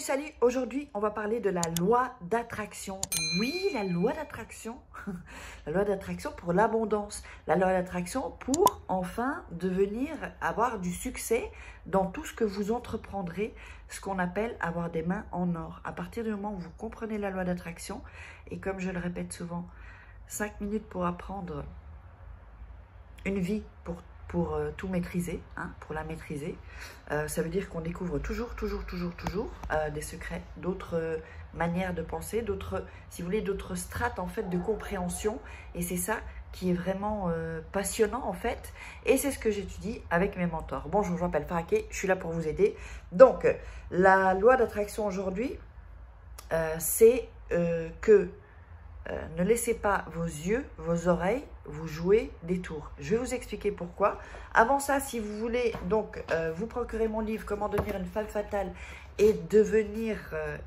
Salut, aujourd'hui on va parler de la loi d'attraction. Oui, la loi d'attraction, la loi d'attraction pour l'abondance, la loi d'attraction pour enfin avoir du succès dans tout ce que vous entreprendrez, ce qu'on appelle avoir des mains en or. À partir du moment où vous comprenez la loi d'attraction, et comme je le répète souvent, 5 minutes pour apprendre une vie pour tout maîtriser, pour la maîtriser. Ça veut dire qu'on découvre toujours des secrets, d'autres manières de penser, d'autres, si vous voulez, d'autres strates en fait de compréhension. Et c'est ça qui est vraiment passionnant en fait. Et c'est ce que j'étudie avec mes mentors. Bonjour, je m'appelle Faraké, je suis là pour vous aider. Donc, la loi d'attraction aujourd'hui, c'est que ne laissez pas vos yeux, vos oreilles vous jouer des tours. Je vais vous expliquer pourquoi. Avant ça, si vous voulez donc vous procurer mon livre « Comment devenir une femme fatale et devenir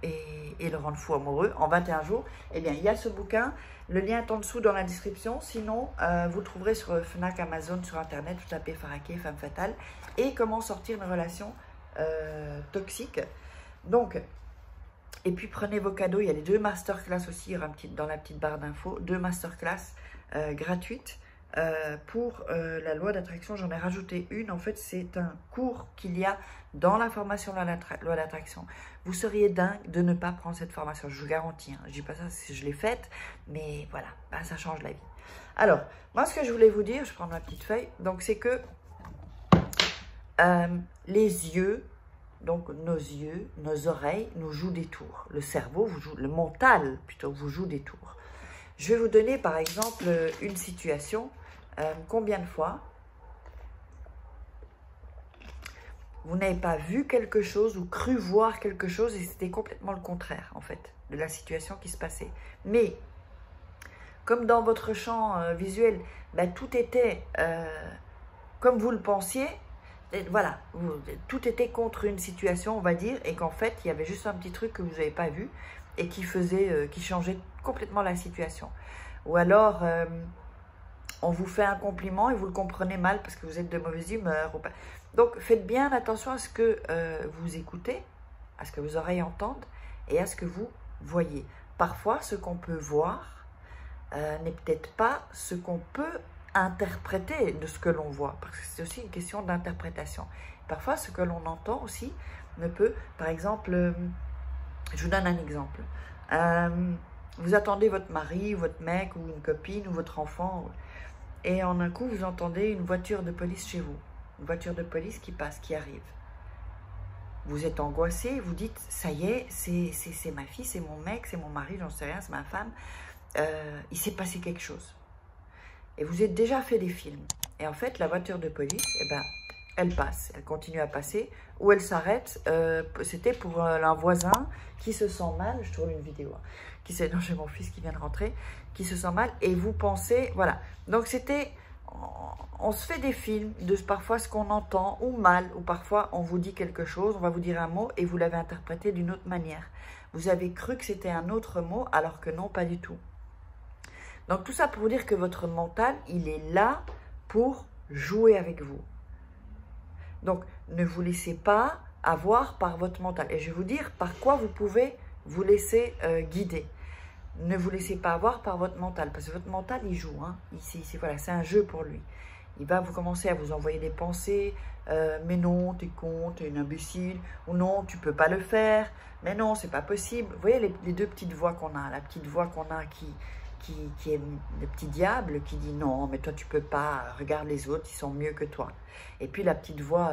et le rendre fou amoureux en 21 jours », eh bien, il y a ce bouquin. Le lien est en dessous dans la description. Sinon, vous le trouverez sur Fnac, Amazon, sur Internet. Vous tapez Faraké, femme fatale. Et comment sortir une relation toxique. Donc, et puis prenez vos cadeaux, il y a les 2 masterclass aussi, il y aura dans la petite barre d'infos, 2 masterclass gratuites pour la loi d'attraction. J'en ai rajouté une, en fait c'est un cours qu'il y a dans la formation de la loi d'attraction. Vous seriez dingue de ne pas prendre cette formation, je vous garantis, je ne dis pas ça si je l'ai faite, mais voilà, ça change la vie. Alors, moi ce que je voulais vous dire, je prends ma petite feuille, donc c'est que les yeux, donc nos yeux, nos oreilles nous jouent des tours. Le cerveau, le mental plutôt, vous joue des tours. Je vais vous donner par exemple une situation. Combien de fois vous n'avez pas vu quelque chose ou cru voir quelque chose et c'était complètement le contraire en fait de la situation qui se passait. Mais comme dans votre champ visuel, tout était comme vous le pensiez. Et voilà, tout était contre une situation, on va dire, et qu'en fait, il y avait juste un petit truc que vous n'avez pas vu et qui changeait complètement la situation. Ou alors, on vous fait un compliment et vous le comprenez mal parce que vous êtes de mauvaise humeur. Donc, faites bien attention à ce que vous écoutez, à ce que vos oreilles entendent et à ce que vous voyez. Parfois, ce qu'on peut voir n'est peut-être pas ce qu'on peut interpréter de ce que l'on voit, parce que c'est aussi une question d'interprétation. Parfois, ce que l'on entend aussi ne peut, par exemple, je vous donne un exemple. Vous attendez votre mari, votre mec, ou une copine, ou votre enfant, et en un coup, vous entendez une voiture de police chez vous. Une voiture de police qui passe, qui arrive. Vous êtes angoissé, vous dites, ça y est, c'est ma fille, c'est mon mec, c'est mon mari, j'en sais rien, c'est ma femme. Il s'est passé quelque chose. Et vous avez déjà fait des films. Et en fait, la voiture de police, elle passe. Elle continue à passer. Ou elle s'arrête. C'était pour un voisin qui se sent mal. Je tourne une vidéo. Non, j'ai mon fils qui vient de rentrer. Qui se sent mal. Et vous pensez... Voilà. Donc, c'était... On se fait des films de parfois ce qu'on entend ou mal. Ou parfois, on vous dit quelque chose. On va vous dire un mot et vous l'avez interprété d'une autre manière. Vous avez cru que c'était un autre mot alors que non, pas du tout. Donc, tout ça pour vous dire que votre mental, il est là pour jouer avec vous. Donc, ne vous laissez pas avoir par votre mental. Et je vais vous dire par quoi vous pouvez vous laisser guider. Ne vous laissez pas avoir par votre mental. Parce que votre mental, il joue. Voilà, c'est un jeu pour lui. Il va vous commencer à vous envoyer des pensées. Mais non, t'es con, t'es une imbécile. Ou non, tu peux pas le faire. Mais non, c'est pas possible. Vous voyez les 2 petites voix qu'on a. La petite voix qu'on a qui est le petit diable qui dit non, mais toi tu peux pas, regarde les autres, ils sont mieux que toi. Et puis la petite voix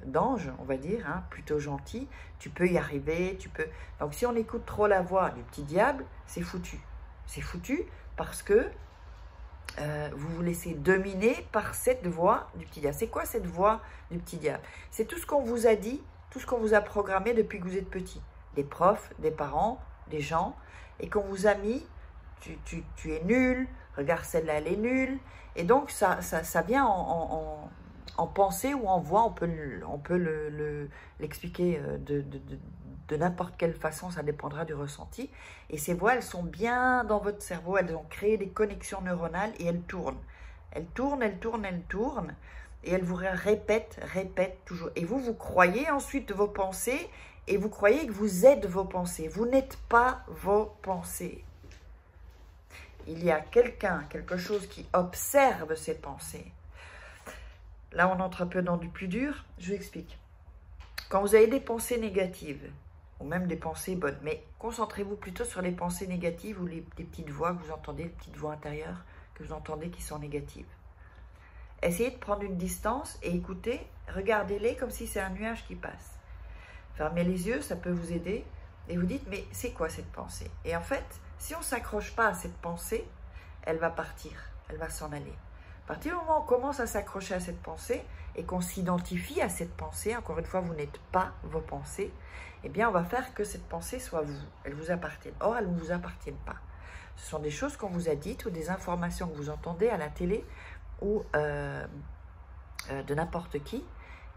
d'ange, on va dire, plutôt gentille, tu peux y arriver, tu peux. Donc si on écoute trop la voix du petit diable, c'est foutu. C'est foutu parce que vous vous laissez dominer par cette voix du petit diable. C'est quoi cette voix du petit diable? C'est tout ce qu'on vous a dit, tout ce qu'on vous a programmé depuis que vous êtes petit. Des profs, des parents, des gens, et qu'on vous a mis. Tu es nul, regarde celle-là, elle est nulle. Et donc, ça vient en pensée ou en voix, on peut l'expliquer de n'importe quelle façon, ça dépendra du ressenti. Et ces voix, elles sont bien dans votre cerveau, elles ont créé des connexions neuronales et elles tournent. Elles tournent, elles tournent, elles tournent. Et elles vous répètent toujours. Et vous croyez ensuite vos pensées et vous croyez que vous êtes vos pensées. Vous n'êtes pas vos pensées. Il y a quelqu'un, quelque chose qui observe ces pensées. Là, on entre un peu dans du plus dur. Je vous explique. Quand vous avez des pensées négatives, ou même des pensées bonnes, mais concentrez-vous plutôt sur les pensées négatives ou les petites voix que vous entendez, les petites voix intérieures que vous entendez qui sont négatives. Essayez de prendre une distance et écoutez, regardez-les comme si c'est un nuage qui passe. Fermez les yeux, ça peut vous aider, et vous dites, mais c'est quoi cette pensée? Et en fait, si on ne s'accroche pas à cette pensée, elle va partir, elle va s'en aller. À partir du moment où on commence à s'accrocher à cette pensée et qu'on s'identifie à cette pensée, encore une fois, vous n'êtes pas vos pensées, eh bien, on va faire que cette pensée soit vous, elle vous appartienne. Or, elle ne vous appartient pas. Ce sont des choses qu'on vous a dites ou des informations que vous entendez à la télé ou de n'importe qui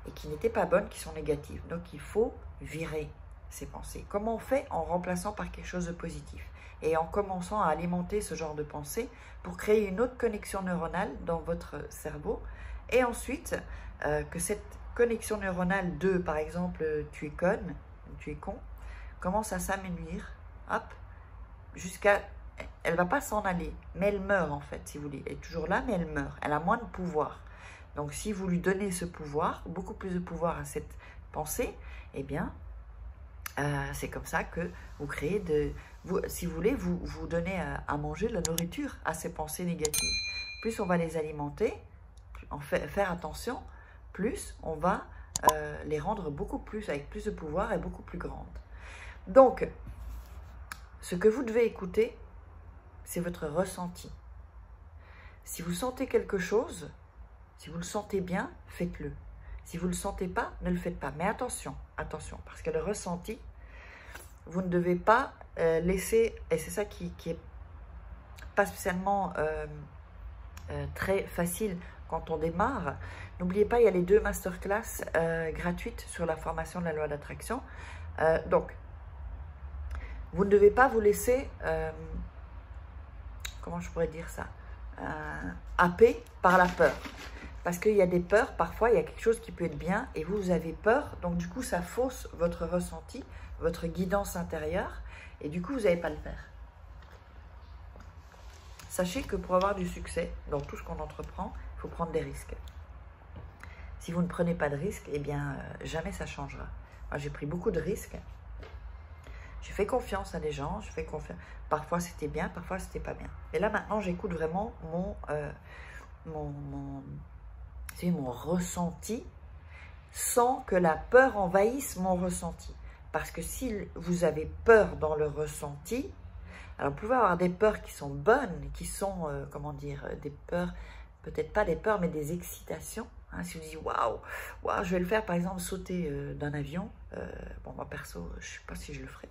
et qui n'étaient pas bonnes, qui sont négatives. Donc, il faut virer ces pensées. Comment on fait? En remplaçant par quelque chose de positif et en commençant à alimenter ce genre de pensée pour créer une autre connexion neuronale dans votre cerveau et ensuite que cette connexion neuronale de, par exemple, tu es conne, tu es con, commence à s'amenuire, hop, jusqu'à, elle va pas s'en aller, mais elle meurt en fait, si vous voulez, elle est toujours là, mais elle meurt, elle a moins de pouvoir. Donc si vous lui donnez ce pouvoir, beaucoup plus de pouvoir à cette pensée, eh bien, c'est comme ça que vous créez si vous voulez, vous donnez à manger de la nourriture à ces pensées négatives. Plus on va les alimenter, faire attention, plus on va les rendre beaucoup plus, avec plus de pouvoir et beaucoup plus grandes. Donc, ce que vous devez écouter, c'est votre ressenti. Si vous sentez quelque chose, si vous le sentez bien, faites-le. Si vous ne le sentez pas, ne le faites pas. Mais attention, attention, parce que le ressenti, vous ne devez pas laisser, et c'est ça qui est pas spécialement très facile quand on démarre. N'oubliez pas, il y a les 2 masterclass gratuites sur la formation de la loi d'attraction. Donc, vous ne devez pas vous laisser, comment je pourrais dire ça, happer par la peur. Parce qu'il y a des peurs, parfois il y a quelque chose qui peut être bien et vous avez peur, donc du coup ça fausse votre ressenti, votre guidance intérieure et du coup vous n'allez pas le faire. Sachez que pour avoir du succès dans tout ce qu'on entreprend, il faut prendre des risques. Si vous ne prenez pas de risques, eh bien jamais ça changera. Moi j'ai pris beaucoup de risques, j'ai fait confiance à des gens, je fais confiance. Parfois c'était bien, parfois c'était pas bien. Et là maintenant j'écoute vraiment mon ressenti sans que la peur envahisse mon ressenti. Parce que si vous avez peur dans le ressenti, alors vous pouvez avoir des peurs qui sont bonnes, qui sont, comment dire, des peurs, peut-être pas des peurs, mais des excitations. Hein, si vous dites, waouh, je vais le faire, par exemple, sauter d'un avion. Bon, moi, perso, je ne sais pas si je le ferai.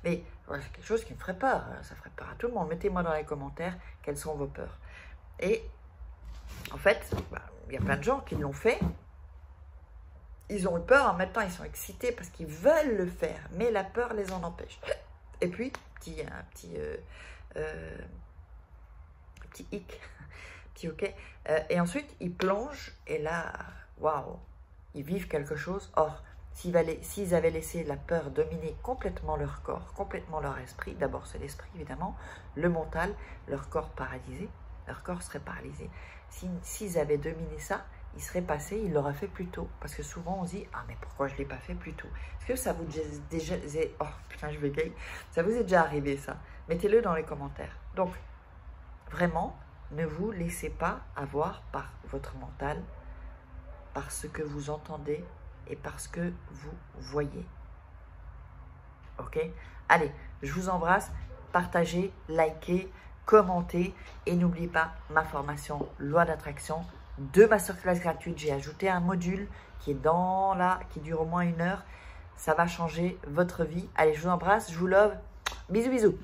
Mais voilà, c'est quelque chose qui me ferait peur. Ça ferait peur à tout le monde. Mettez-moi dans les commentaires quelles sont vos peurs. Et en fait, il y a plein de gens qui l'ont fait. Ils ont eu peur, en même temps, ils sont excités parce qu'ils veulent le faire. Mais la peur les en empêche. Et puis, un petit hic. Petit ok. Et ensuite, ils plongent et là, waouh, ils vivent quelque chose. Or, s'ils avaient laissé la peur dominer complètement leur corps, complètement leur esprit, d'abord c'est l'esprit évidemment, le mental, leur corps paralysé, leur corps serait paralysé. S'ils avaient dominé ça, ils seraient passés, ils l'auraient fait plus tôt. Parce que souvent on se dit, ah mais pourquoi je ne l'ai pas fait plus tôt? Est-ce que ça vous déjà, oh putain je bégaye, ça vous est déjà arrivé ça? Mettez-le dans les commentaires. Donc, vraiment, ne vous laissez pas avoir par votre mental, par ce que vous entendez et par ce que vous voyez. Ok? Allez, je vous embrasse, partagez, likez, commentez et n'oubliez pas ma formation Loi d'attraction, 2 masterclass gratuites. J'ai ajouté un module qui est qui dure au moins 1 heure. Ça va changer votre vie. Allez, je vous embrasse, je vous love. Bisous, bisous.